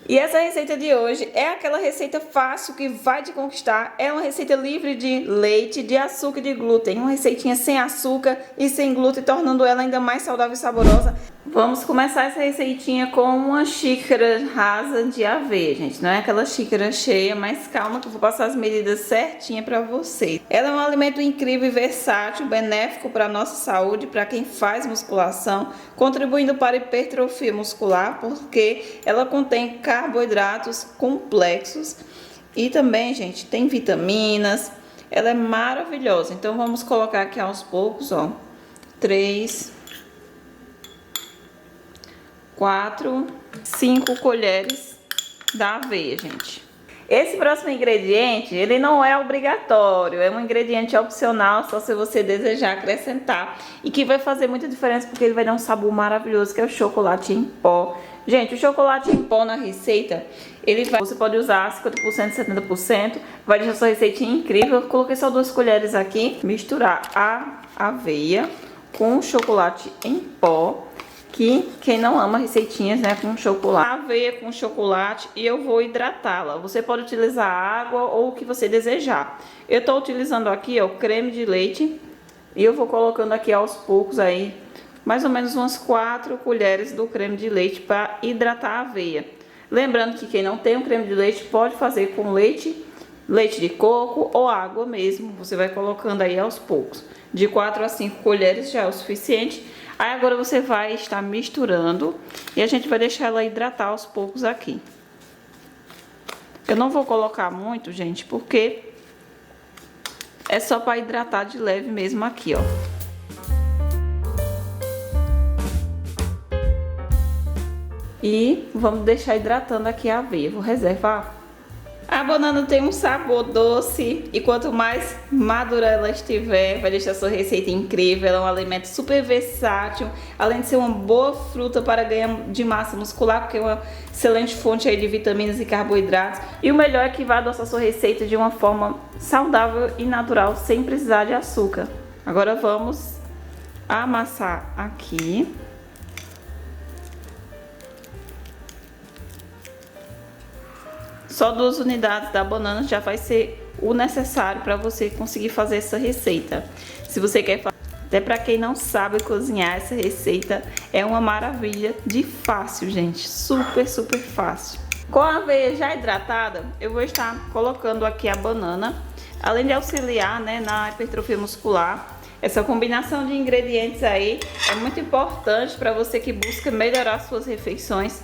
E essa receita de hoje é aquela receita fácil que vai te conquistar. É uma receita livre de leite, de açúcar e de glúten. Uma receitinha sem açúcar e sem glúten, tornando ela ainda mais saudável e saborosa. Vamos começar essa receitinha com uma xícara rasa de aveia, gente. Não é aquela xícara cheia, mas calma que eu vou passar as medidas certinhas para vocês. Ela é um alimento incrível e versátil, benéfico para a nossa saúde, para quem faz musculação, contribuindo para a hipertrofia muscular, porque ela contém carboidratos complexos e também, gente, tem vitaminas. Ela é maravilhosa. Então vamos colocar aqui aos poucos, ó. 3, 4, 5 colheres da aveia, gente. Esse próximo ingrediente, ele não é obrigatório, é um ingrediente opcional, só se você desejar acrescentar. E que vai fazer muita diferença porque ele vai dar um sabor maravilhoso, que é o chocolate em pó. Gente, o chocolate em pó na receita, você pode usar 50%, 70%, vai deixar sua receitinha incrível. Eu coloquei só 2 colheres aqui. Misturar a aveia com o chocolate em pó. Que quem não ama receitinhas, né, com chocolate, aveia com chocolate, e eu vou hidratá-la. Você pode utilizar água ou o que você desejar. Eu tô utilizando aqui, ó, creme de leite, e eu vou colocando aqui aos poucos aí, mais ou menos umas 4 colheres do creme de leite para hidratar a aveia. Lembrando que quem não tem o creme de leite pode fazer com leite de coco ou água mesmo. Você vai colocando aí aos poucos. De 4 a 5 colheres já é o suficiente. Aí agora você vai estar misturando e a gente vai deixar ela hidratar aos poucos aqui. Eu não vou colocar muito, gente, porque é só para hidratar de leve mesmo aqui, ó. E vamos deixar hidratando aqui a aveia. Vou reservar. A banana tem um sabor doce e quanto mais madura ela estiver, vai deixar sua receita incrível. Ela é um alimento super versátil, além de ser uma boa fruta para ganhar de massa muscular, porque é uma excelente fonte aí de vitaminas e carboidratos. E o melhor é que vai adoçar sua receita de uma forma saudável e natural, sem precisar de açúcar. Agora vamos amassar aqui. Só 2 unidades da banana já vai ser o necessário para você conseguir fazer essa receita. Se você quer fazer, até para quem não sabe cozinhar, essa receita é uma maravilha de fácil, gente. Super, super fácil. Com a aveia já hidratada, eu vou estar colocando aqui a banana. Além de auxiliar, né, na hipertrofia muscular, essa combinação de ingredientes aí é muito importante para você que busca melhorar suas refeições.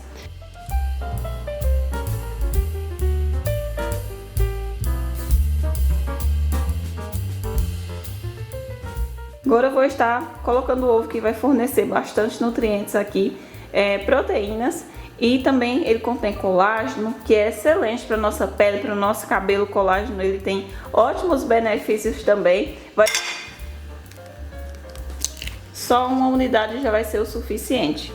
Agora eu vou estar colocando o ovo, que vai fornecer bastante nutrientes aqui, proteínas, e também ele contém colágeno, que é excelente para nossa pele, para o nosso cabelo. O colágeno, ele tem ótimos benefícios também. Só uma unidade já vai ser o suficiente.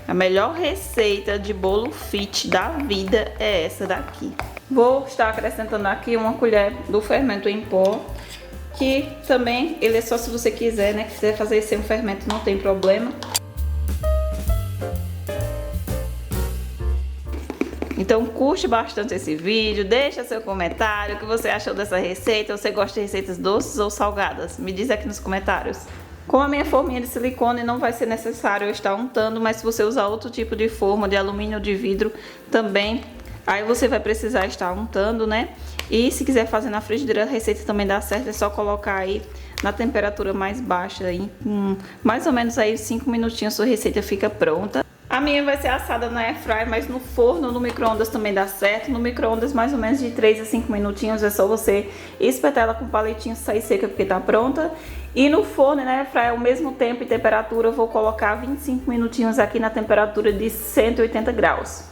A melhor receita de bolo fit da vida é essa daqui. Vou estar acrescentando aqui 1 colher do fermento em pó, que também ele é só se você quiser, né? Quiser fazer sem um fermento, não tem problema. Então curte bastante esse vídeo, deixa seu comentário, o que você achou dessa receita. Você gosta de receitas doces ou salgadas? Me diz aqui nos comentários. Com a minha forminha de silicone não vai ser necessário eu estar untando, mas se você usar outro tipo de forma, de alumínio ou de vidro também, aí você vai precisar estar untando, né? E se quiser fazer na frigideira, a receita também dá certo, é só colocar aí na temperatura mais baixa, aí, mais ou menos aí 5 minutinhos sua receita fica pronta. A minha vai ser assada na airfryer, mas no forno, no micro-ondas também dá certo. No micro-ondas mais ou menos de 3 a 5 minutinhos, é só você espetar ela com o palitinho, sair seca porque tá pronta. E no forno, na airfryer, ao mesmo tempo e temperatura, eu vou colocar 25 minutinhos aqui na temperatura de 180 graus.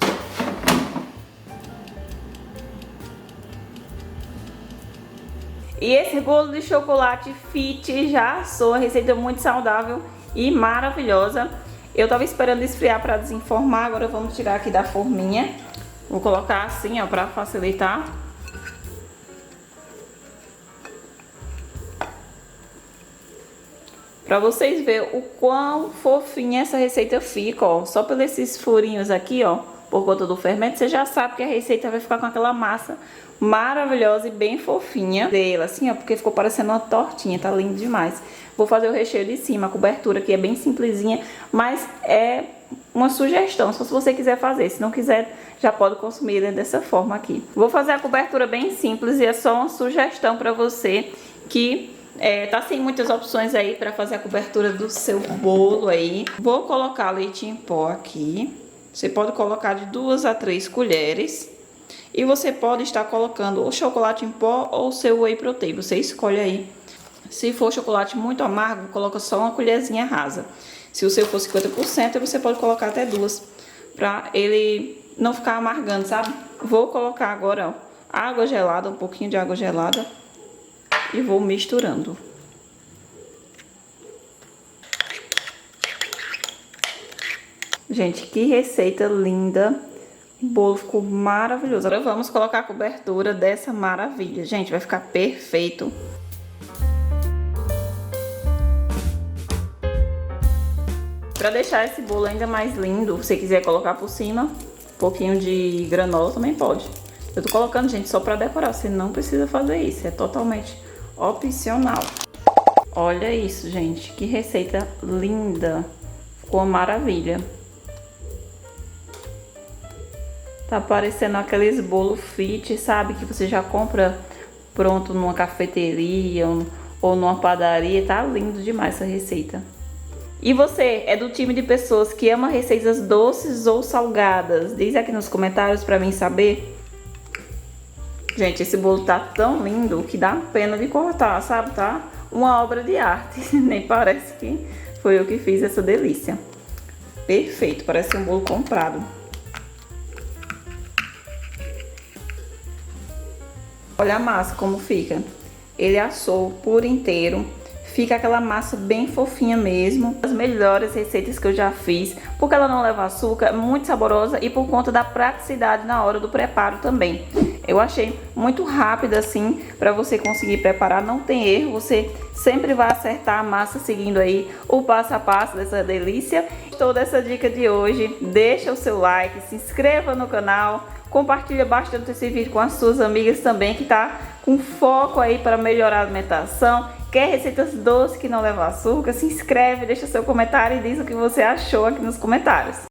E esse bolo de chocolate fit já assou, a receita muito saudável e maravilhosa. Eu tava esperando esfriar para desenformar, agora vamos tirar aqui da forminha. Vou colocar assim, ó, para facilitar. Pra vocês verem o quão fofinha essa receita fica, ó. Só pelos esses furinhos aqui, ó, por conta do fermento, você já sabe que a receita vai ficar com aquela massa maravilhosa e bem fofinha dela, assim, ó, porque ficou parecendo uma tortinha, tá lindo demais. Vou fazer o recheio de cima, a cobertura aqui é bem simplesinha, mas é uma sugestão, se você quiser fazer. Se não quiser, já pode consumir dessa forma aqui. Vou fazer a cobertura bem simples e é só uma sugestão pra você que tá sem muitas opções aí pra fazer a cobertura do seu bolo aí. Vou colocar leite em pó aqui. Você pode colocar de 2 a 3 colheres. E você pode estar colocando o chocolate em pó ou o seu whey protein. Você escolhe aí. Se for chocolate muito amargo, coloca só uma colherzinha rasa. Se o seu for 50%, você pode colocar até 2. Pra ele não ficar amargando, sabe? Vou colocar agora, ó, água gelada, um pouquinho de água gelada. E vou misturando. Gente, que receita linda. O bolo ficou maravilhoso. Agora vamos colocar a cobertura dessa maravilha. Gente, vai ficar perfeito. Para deixar esse bolo ainda mais lindo, se você quiser colocar por cima um pouquinho de granola, também pode. Eu tô colocando, gente, só para decorar. Você não precisa fazer isso, é totalmente opcional. Olha isso, gente, que receita linda. Ficou uma maravilha. Tá parecendo aqueles bolo fit, sabe? Que você já compra pronto numa cafeteria ou numa padaria. Tá lindo demais essa receita. E você é do time de pessoas que ama receitas doces ou salgadas? Diz aqui nos comentários pra mim saber. Gente, esse bolo tá tão lindo que dá pena de cortar, sabe? Tá uma obra de arte. Nem parece que foi eu que fiz essa delícia. Perfeito, parece um bolo comprado. Olha a massa como fica. Ele assou por inteiro. Fica aquela massa bem fofinha mesmo. As melhores receitas que eu já fiz. Porque ela não leva açúcar, é muito saborosa. E por conta da praticidade na hora do preparo também. Eu achei muito rápida assim para você conseguir preparar. Não tem erro, você sempre vai acertar a massa seguindo aí o passo a passo dessa delícia. Toda essa dica de hoje, deixa o seu like, se inscreva no canal. Compartilha bastante esse vídeo com as suas amigas também, que tá com foco aí para melhorar a alimentação. Quer receitas doces que não levam açúcar? Se inscreve, deixa seu comentário e diz o que você achou aqui nos comentários.